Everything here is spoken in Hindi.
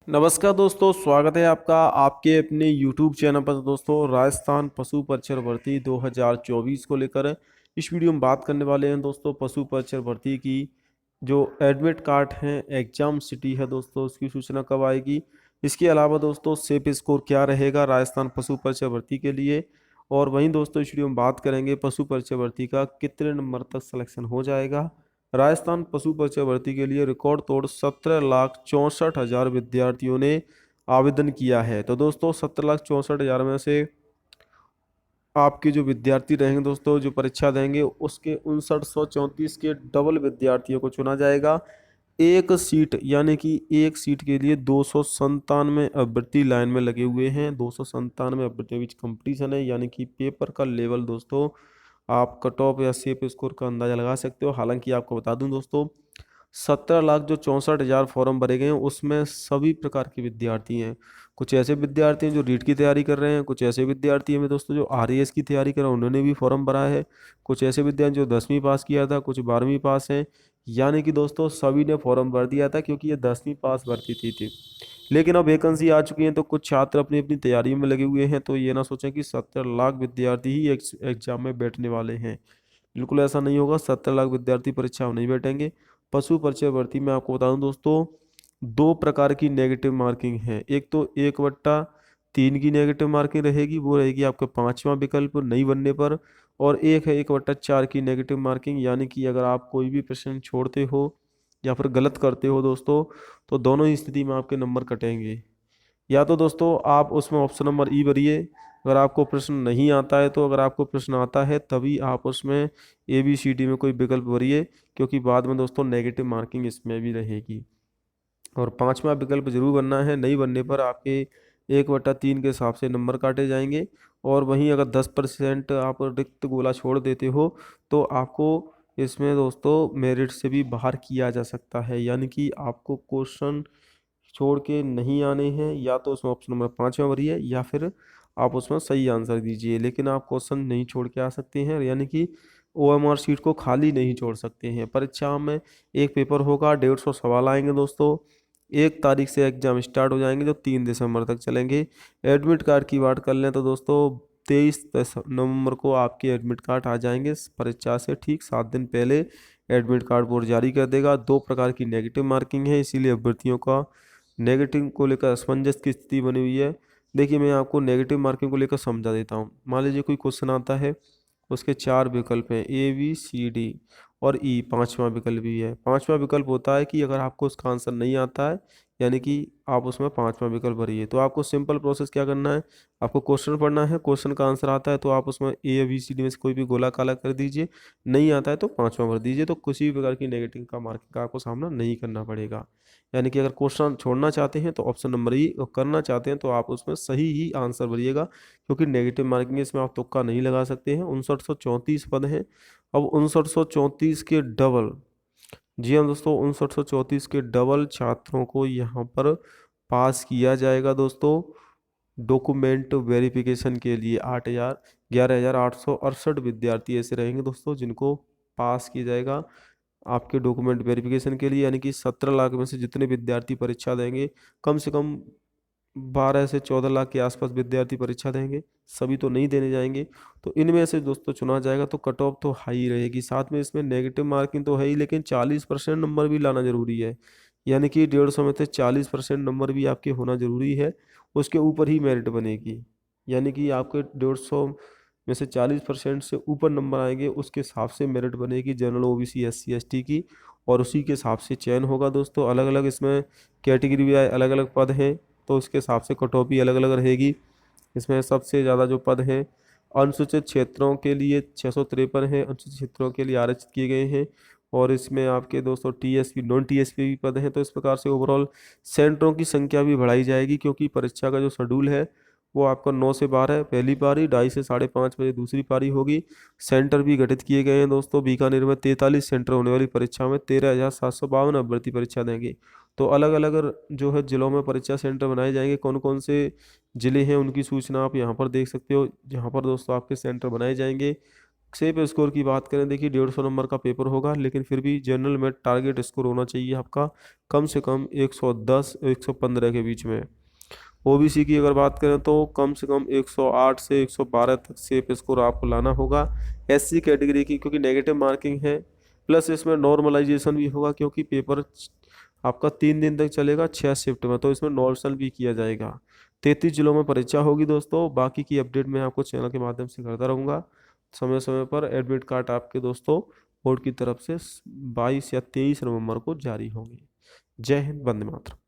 नमस्कार दोस्तों, स्वागत है आपका आपके अपने YouTube चैनल पर। दोस्तों, राजस्थान पशु परिक्षर भर्ती 2024 को लेकर इस वीडियो में बात करने वाले हैं। दोस्तों, पशु परिक्षर भर्ती की जो एडमिट कार्ड है, एग्जाम सिटी है दोस्तों, उसकी सूचना कब आएगी। इसके अलावा दोस्तों, सेफ स्कोर क्या रहेगा राजस्थान पशु परिक्षर भर्ती के लिए। और वहीं दोस्तों, इस वीडियो में बात करेंगे पशु परिक्षर भर्ती का कितने नंबर तक सिलेक्शन हो जाएगा। राजस्थान पशु परिक्षर भर्ती के लिए रिकॉर्ड तोड़ 17,64,000 विद्यार्थियों ने आवेदन किया है। तो दोस्तों, 17,64,000 में से आपके जो विद्यार्थी रहेंगे दोस्तों, जो परीक्षा देंगे, उसके 5934 के डबल विद्यार्थियों को चुना जाएगा। एक सीट यानी कि एक सीट के लिए 297 अभ्यर्थी लाइन में लगे हुए हैं। 297 अभ्यर्थियों के बीच कंपटीशन है, यानी कि पेपर का लेवल दोस्तों आप कट ऑफ या सेफ स्कोर का अंदाजा लगा सकते हो। हालांकि आपको बता दूं दोस्तों, 17,00,000 जो 64,000 फॉर्म भरे गए हैं, उसमें सभी प्रकार के विद्यार्थी हैं। कुछ ऐसे विद्यार्थी हैं जो रीट की तैयारी कर रहे हैं, कुछ ऐसे विद्यार्थी हैं दोस्तों जो आरएएस की तैयारी कर रहे हैं, उन्होंने भी फॉर्म भरा है। कुछ ऐसे विद्यार्थी जो 10वीं पास किया था, कुछ 12वीं पास हैं। यानी कि दोस्तों सभी ने फॉर्म भर दिया था, क्योंकि ये 10वीं पास भर्ती थी। लेकिन अब वैकेंसी आ चुकी है, तो कुछ छात्र अपनी अपनी तैयारियों में लगे हुए हैं। तो ये ना सोचें कि 17,00,000 विद्यार्थी ही एग्जाम में बैठने वाले हैं। बिल्कुल ऐसा नहीं होगा। 17,00,000 विद्यार्थी परीक्षा में नहीं बैठेंगे। पशु परिचय भर्ती में आपको बता दूं दोस्तों, दो प्रकार की नेगेटिव मार्किंग है। एक तो 1/3 की नेगेटिव मार्किंग रहेगी, वो रहेगी आपका 5वां विकल्प नहीं बनने पर। और एक है 1/4 की नेगेटिव मार्किंग, यानी कि अगर आप कोई भी प्रश्न छोड़ते हो या फिर गलत करते हो दोस्तों, तो दोनों ही स्थिति में आपके नंबर कटेंगे। या तो दोस्तों आप उसमें ऑप्शन नंबर ई भरिए, अगर आपको प्रश्न नहीं आता है। तो अगर आपको प्रश्न आता है तभी आप उसमें ए बी सी डी में कोई विकल्प भरिए, क्योंकि बाद में दोस्तों नेगेटिव मार्किंग इसमें भी रहेगी। और 5वां विकल्प जरूर बनना है, नहीं बनने पर आपके 1/3 के हिसाब से नंबर काटे जाएंगे। और वहीं अगर 10% आप रिक्त गोला छोड़ देते हो, तो आपको इसमें दोस्तों मेरिट से भी बाहर किया जा सकता है। यानी कि आपको क्वेश्चन छोड़ के नहीं आने हैं, या तो उसमें ऑप्शन नंबर 5 में भरिए, या फिर आप उसमें सही आंसर दीजिए। लेकिन आप क्वेश्चन नहीं छोड़ के आ सकते हैं, यानी कि ओएमआर शीट को खाली नहीं छोड़ सकते हैं। परीक्षा में एक पेपर होगा, 150 सवाल आएंगे दोस्तों। 1 तारीख से एग्जाम स्टार्ट हो जाएंगे, जो 3 दिसंबर तक चलेंगे। एडमिट कार्ड की बात कर लें तो दोस्तों, 23 नवंबर को आपके एडमिट कार्ड आ जाएंगे। परीक्षा से ठीक 7 दिन पहले एडमिट कार्ड बोर्ड जारी कर देगा। दो प्रकार की नेगेटिव मार्किंग है, इसीलिए अभ्यर्थियों का नेगेटिव को लेकर असमंजस की स्थिति बनी हुई है। देखिए, मैं आपको नेगेटिव मार्किंग को लेकर समझा देता हूँ। मान लीजिए कोई क्वेश्चन आता है, उसके 4 विकल्प हैं, ए बी सी डी और ई। 5वां विकल्प भी है। 5वां विकल्प होता है कि अगर आपको उसका आंसर नहीं आता है, यानी कि आप उसमें 5वां विकल्प भरिए। तो आपको सिंपल प्रोसेस क्या करना है, आपको क्वेश्चन पढ़ना है। क्वेश्चन का आंसर आता है तो आप उसमें ए या बी सी डी में से कोई भी गोला काला कर दीजिए। नहीं आता है तो 5वां भर दीजिए। तो किसी भी प्रकार की नेगेटिव का मार्किंग का आपको सामना नहीं करना पड़ेगा। यानी कि अगर क्वेश्चन छोड़ना चाहते हैं तो ऑप्शन नंबर ई, और करना चाहते हैं तो आप उसमें सही ही आंसर भरिएगा, क्योंकि नेगेटिव मार्किंग इसमें आप तुक्का नहीं लगा सकते हैं। 5934 पद हैं। अब 5934 के डबल, जी हाँ दोस्तों, 5934 के डबल छात्रों को यहाँ पर पास किया जाएगा दोस्तों। डॉक्यूमेंट वेरिफिकेशन के लिए 11,868 विद्यार्थी ऐसे रहेंगे दोस्तों, जिनको पास किया जाएगा आपके डॉक्यूमेंट वेरिफिकेशन के लिए। यानी कि 17,00,000 में से जितने विद्यार्थी परीक्षा देंगे, कम से कम 12 से 14 लाख के आसपास विद्यार्थी परीक्षा देंगे। सभी तो नहीं देने जाएंगे, तो इनमें से दोस्तों चुना जाएगा। तो कट ऑफ तो हाई रहेगी, साथ में इसमें नेगेटिव मार्किंग तो है ही, लेकिन 40% नंबर भी लाना जरूरी है। यानी कि 150 में से 40% नंबर भी आपके होना जरूरी है, उसके ऊपर ही मेरिट बनेगी। यानी कि आपके 150 में से 40% से ऊपर नंबर आएंगे, उसके हिसाब से मेरिट बनेगी जनरल ओबीसी एससी एसटी की। और उसी के हिसाब से चयन होगा दोस्तों। अलग अलग इसमें कैटेगरी भी आए, अलग अलग पद हैं, तो उसके हिसाब से कट ऑफ भी अलग अलग रहेगी। इसमें सबसे ज़्यादा जो पद हैं अनुसूचित क्षेत्रों के लिए 653 हैं, अनुसूचित क्षेत्रों के लिए आरक्षित किए गए हैं। और इसमें आपके दोस्तों टीएसपी नॉन टीएसपी भी पद हैं। तो इस प्रकार से ओवरऑल सेंटरों की संख्या भी बढ़ाई जाएगी, क्योंकि परीक्षा का जो शेड्यूल है वो आपका 9 से 12 पहली पारी, 2:30 से 5:30 बजे दूसरी पारी होगी। सेंटर भी गठित किए गए हैं दोस्तों। बीकानेर में 43 सेंटर होने वाली परीक्षा में 13,752 अभ्यर्थी परीक्षा देंगे। तो अलग अलग जो है जिलों में परीक्षा सेंटर बनाए जाएंगे। कौन कौन से जिले हैं उनकी सूचना आप यहाँ पर देख सकते हो, जहाँ पर दोस्तों आपके सेंटर बनाए जाएंगे। सेफ स्कोर की बात करें, देखिए 150 नंबर का पेपर होगा, लेकिन फिर भी जनरल में टारगेट स्कोर होना चाहिए आपका कम से कम 110 115 के बीच में। ओबीसी की अगर बात करें तो कम से कम 108 से 112 तक सेफ स्कोर आपको लाना होगा। एससी कैटेगरी की क्योंकि नेगेटिव मार्किंग है, प्लस इसमें नॉर्मलाइजेशन भी होगा क्योंकि पेपर आपका 3 दिन तक चलेगा 6 शिफ्ट में, तो इसमें नॉर्मल भी किया जाएगा। 33 जिलों में परीक्षा होगी दोस्तों। बाकी की अपडेट मैं आपको चैनल के माध्यम से करता रहूँगा। समय समय पर एडमिट कार्ड आपके दोस्तों बोर्ड की तरफ से 22 या 23 नवंबर को जारी होंगे। जय हिंद, वंदे मातरम।